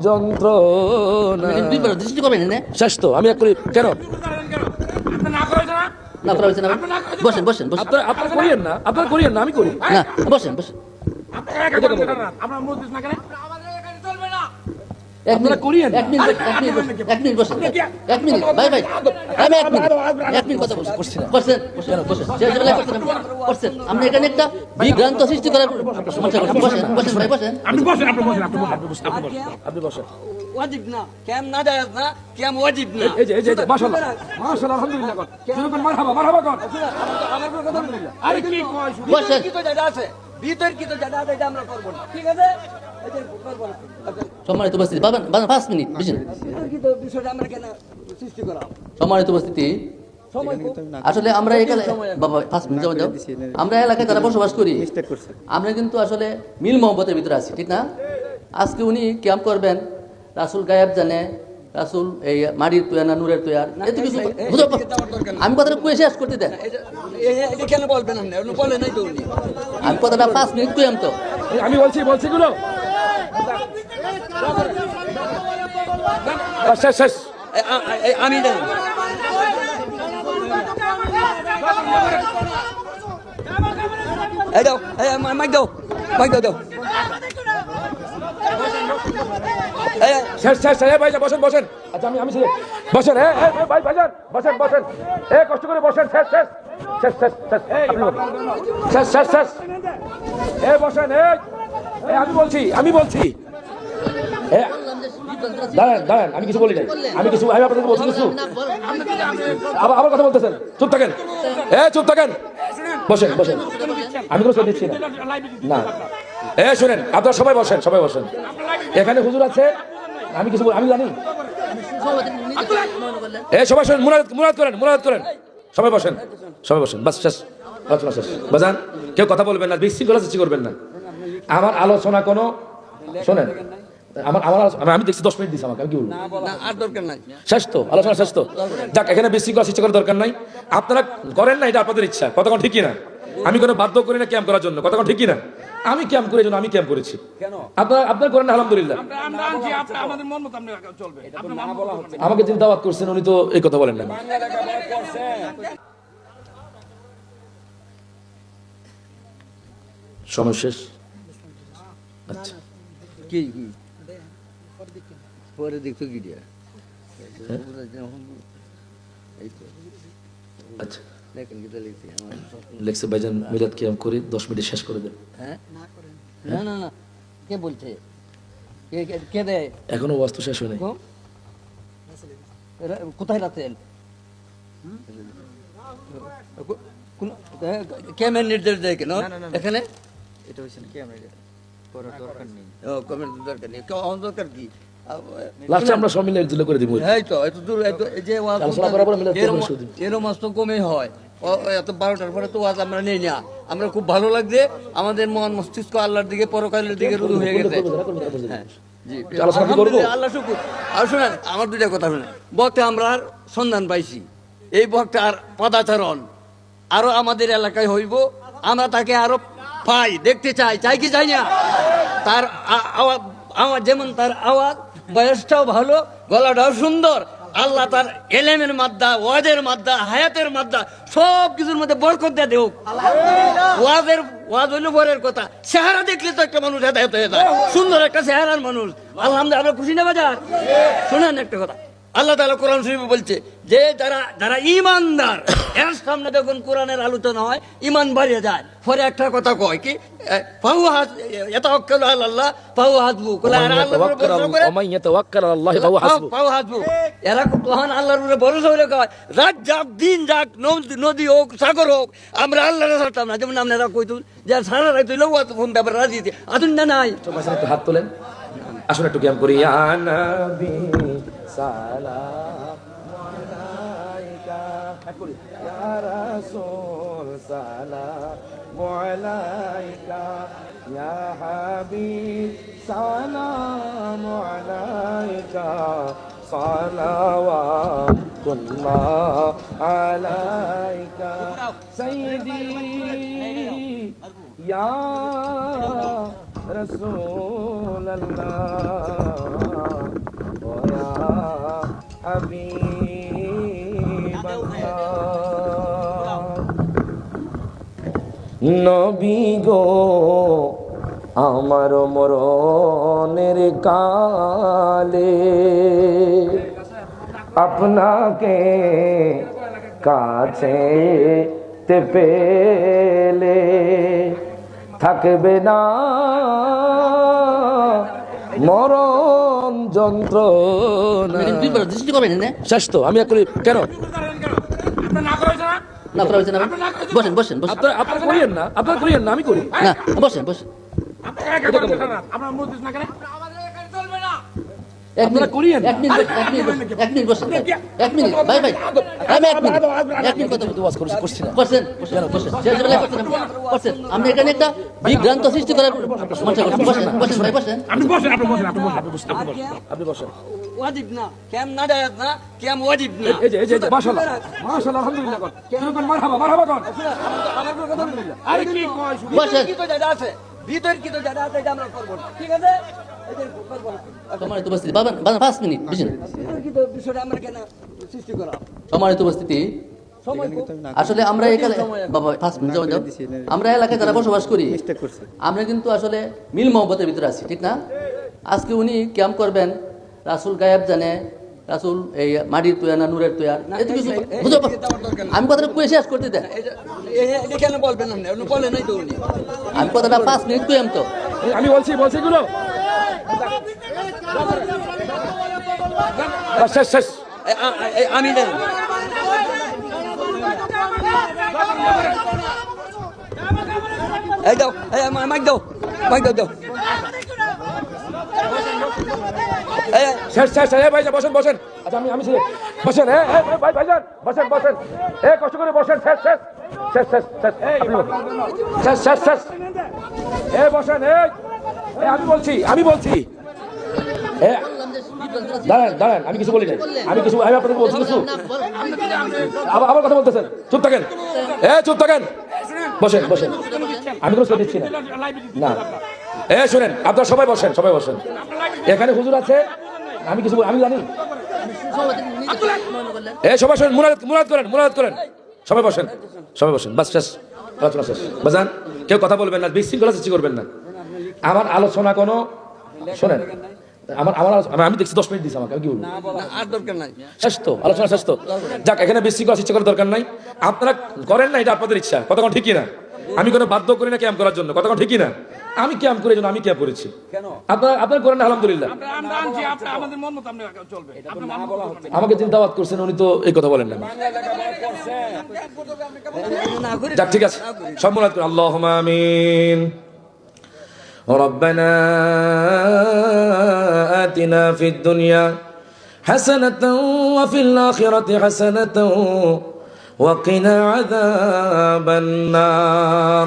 যন্ত্রণা দৃষ্টি করবেন না শেষ তো আমি এক করি কেন না করা হয়েছে না বসেন বসেন বসেন আপনারা করিয়েন না আমি করি না বসেন বসেন আপনারা করিয়েন এক মিনিট বসেন এক মিনিট ভাই ভাই আমি এক মিনিট কথা বলছি বসছেন বসছেন আপনি এখানে একটা বিভ্রান্ত সৃষ্টি করার সমস্যা করছেন বসেন ভাই বসেন আপনি বসেন ওয়াজিব না কেম না জায়েজ না কেম ওয়াজিব না এই যে মাশাআল্লাহ আলহামদুলিল্লাহ কর শুনুন মারহাবা কর আরে কি কয় বসেন কি তো জায়গা আছে বিতর্কিত জায়গা আছে এটা আমরা করব না ঠিক আছে এটা করব না সম্মানিত উপস্থিতি বাবান 5 মিনিট বুঝেন বিতর্কিত বিষয়টা আমরা কেন সৃষ্টি করা সম্মানিত উপস্থিতি আসলে আমরা এখানে বাবা 5 মিনিট যাও আমরা এলাকায় যারা বসবাস করি আমরা কিন্তু আসলে মিল মহব্বতের ভিতরে আছি ঠিক না আজকে উনি ক্যাম্প করবেন রাসূল গায়েব জানে রাসূল এই মাটির তৈয়ার না নূরের তৈয়ার এত কিছু আমি কথাটা কয়ে শেষ করতে দেন এটা কেন বলবেন আপনি আপনি বলেন নাই তো উনি আমি কথাটা 5 মিনিট কইলাম তো আমি বলছি গুলো শেষ আমি দেন এই দাও মাইক দাও শেষ ভাই বসেন আচ্ছা আমি বসেন ভাই ভাইজান বসেন কষ্ট করে বসেন শেষ বসেন আমি বলছি দাঁড়ান আমি কিছু বলি নাই আমি আপনাদের বলছি কিছু আবার কথা বলতেছেন চুপ থাকেন বসেন আমি কোনো চোখ দিচ্ছি না শুনেন আপনারা সবাই বসেন এখানে হুজুর আছে আমি কিছু আমি জানি সবাই শোনেন মুরাদ করেন সবাই বসেন বাস শেষ আলোচনা শেষ বাজান কেউ কথা বলবেন না বিশৃঙ্খলা সৃষ্টি করবেন না আমার আলোচনা কোনো শোনেন আমি দেখছি 10 মিনিট দিচ্ছি আমাকে আমি কি বলবো আর দরকার নাই শেষ তো আলোচনা শেষ তো যাক এখানে বিশৃঙ্খলা সৃষ্টি করার দরকার নাই আপনারা করেন না এটা আপনাদের ইচ্ছা কতক্ষণ ঠিকই না আমি কোনো বাধ্য করি না ক্যাম্প করার জন্য কতক্ষণ ঠিকই না আমি ক্যাম্প করার জন্য আমি ক্যাম্প করেছি আপনার করেন না আলহামদুলিল্লাহ আমাকে যিনি দাওয়াত করছেন উনি তো এই কথা বলেন না সময় শেষ আচ্ছা কি পরে দেখতো কি দিয়া আচ্ছা দেখেন কি লিখছি আমার লেখছে ভাইজান মিলাদ কিয়াম করে 10 মিনিট শেষ করে দেন হ্যাঁ না কে বলছে কে দেয় এখনো ওয়াজ তো শেষ হয়নি কোথায় রাখেন কেমন নির্দেশ দেয় কেন এখানে এটা হইছে না ক্যামেরা করার দরকার নেই দরকার নেই দরকার কি লাস্টে আমরা সব মিলে একজুলে করে দিব এই তো এত দূর এত যে ওয়াজ আলোচনা করার পর মিলাদ কিয়াম শুরু এরকম মাস তো কমই হয় এত 12টার পরে তো ওয়াজ আমরা নেই না আমরা খুব ভালো লাগছে আমাদের মন মস্তিষ্ক আল্লাহর দিকে পরকালের দিকে রুজু হয়ে গেছে হ্যাঁ জি আল্লাহ শুকুর আর শুনেন আমার দুইটা কথা শুনেন বক্তে আমরা সন্ধান পাইছি এই বক্তার পদাচরণ আরো আমাদের এলাকায় হইব আমরা তাকে আরো পাই দেখতে চাই কি চাই না তার আওয়াজ যেমন তার আওয়াজ বয়সটাও ভালো গলাটাও সুন্দর আল্লাহ তার এলেমের মাদ্দা ওয়াজের মাদ্দা হায়াতের মাদ্দা সব কিছুর মধ্যে বরকত দিয়ে দেও ওয়াজ হইল পরের কথা চেহারা দেখলে তো একটা মানুষ হেদায়েত হয়ে যায় সুন্দর একটা চেহারার মানুষ আলহামদুলিল্লাহ খুশি না বাজার শোনেন একটা কথা আল্লাহ তাআলা কোরআন শরীফে বলছে যে যারা ঈমানদার এর সামনে যখন কোরআনের আলোচনা হয় ঈমান বাড়িয়ে যায় পরে একটা কথা কয় কি ইয়াতাওয়াক্কালু আলাল্লাহ ফাহুয়া হাসবু এরা তখন আল্লাহর উপরে ভরসা করে কয় রাত যাক দিন যাক নদী হোক সাগর হোক আমরা আল্লাহর ছাড়তাম না যেমন আপনারা কইতুন যে সারা রাত হইলেও ফোন ব্যাপারে রাজি আসুন না নাই একটু হাত তোলেন আসুন একটু ক্যাম্প করি ইয়া নবী সালাম আলাইকা ইয়া রাসূল সালাম আলাইকা ইয়া হাবিব সালাম আলাইকা সালাওয়াতুল্লাহ আলাইকা সাইয়্যিদি ইয়া رسول الله ويا حبيب الله নবী গো আমার মরণের কালে আপনাকে কাছে তে পেলে থাকবে না মরণ যন্ত্রণা। দৃষ্টি করবেন না শেষ তো আমি করি কেন না করা হয়েছে না বসেন বসেন বসেন আপনারা আপনারা করিয়েন না, আপনারা করিয়েন না, আমি করি। না বসেন বসেন আপনারা করিয়েন না। এক মিনিট বসেন এক মিনিট ভাই ভাই আমি এক মিনিট কথা বলতে ওয়াজ করছি না। করছেন শেষ বেলায় করছেন আপনি এখানে একটা বিভ্রান্ত সৃষ্টি করার মনসা করছেন বসেন বসেন ভাই বসেন আপনি বসেন। ওয়াজিব না কেম না দায়াত না কেম ওয়াজিব না এই যে মাশাআল্লাহ মাশাআল্লাহ আলহামদুলিল্লাহ কর কোন মারহাবা মারহাবা কর। আরে কি কয় বসেন। কি তো জায়গা আছে ভিতর কি তো জায়গা আছে এটা আমরা করব না ঠিক আছে এই যে করব না সম্মানিত উপস্থিতি বাবা 5 মিনিট বুঝছেন ভিতর কি তো বিষয়টা আমরা কেন সৃষ্টি করা সম্মানিত উপস্থিতি সময় আসলে আমরা এখানে বাবা 5 মিনিট যাও আমরা এলাকায় যারা বসবাস করি আমরা কিন্তু আসলে মিল মহব্বতের ভিতরে আছি ঠিক না আজকে উনি ক্যাম্প করবেন রাসূল গায়েব জানে রাসূল এই মাটির তুয়া না নূরের তুয়া এত কিছু বুঝো আমি কথাটা কই শেষ করতে দেন এটা কেন বলবেন না উনি বলে নাই তো উনি আমি কথাটা 5 মিনিট কইম তো আমি বলছি এগুলো শেষ আমি দেন এই দাও এই মাইক দাও দাও শেষ ভাই বসেন আচ্ছা আমি বসেন ভাইজান বসেন কষ্ট করে বসেন শেষ বসেন আমি বলছি দাঁড়ান আমি কিছু বলি নাই আমি আপনাদের বলছি কিছু আবার কথা বলতেছেন চুপ থাকেন বসেন আমি কোনো দিচ্ছি না শুনেন আপনারা সবাই বসেন এখানে হুজুর আছে আমি কিছু আমি জানি সবাই শোনেন মুনাজাত করেন সবাই বসেন বাস শেষ আলোচনা শেষ বাজান কেউ কথা বলবেন না বিশৃঙ্খলা সৃষ্টি করবেন না আমার আলোচনা কোনো শোনেন আমার আমি দেখছি 10 মিনিট দিচ্ছি আমাকে আমি কি বলবো আর দরকার নাই শেষ তো আলোচনা শেষ তো যাক এখানে বিশৃঙ্খলা সৃষ্টি করার দরকার নাই আপনারা করেন না এটা আপনাদের ইচ্ছা কথা কোন ঠিকই না আমি কোনো বাধ্য করি না ক্যাম্প করার জন্য কথা কোন ঠিকই না আমি ক্যাম্প করার জন্য আমি ক্যাম্প করেছি আপনারা করেন না আলহামদুলিল্লাহ আমাকে যিনি দাওয়াত করছেন উনি তো এই কথা বলেন না যাক ঠিক আছে সম্মানিত করে আল্লাহুম্মা আমিন ربنا آتنا في الدنيا حسنة وفي الآخرة حسنة وقنا عذاب النار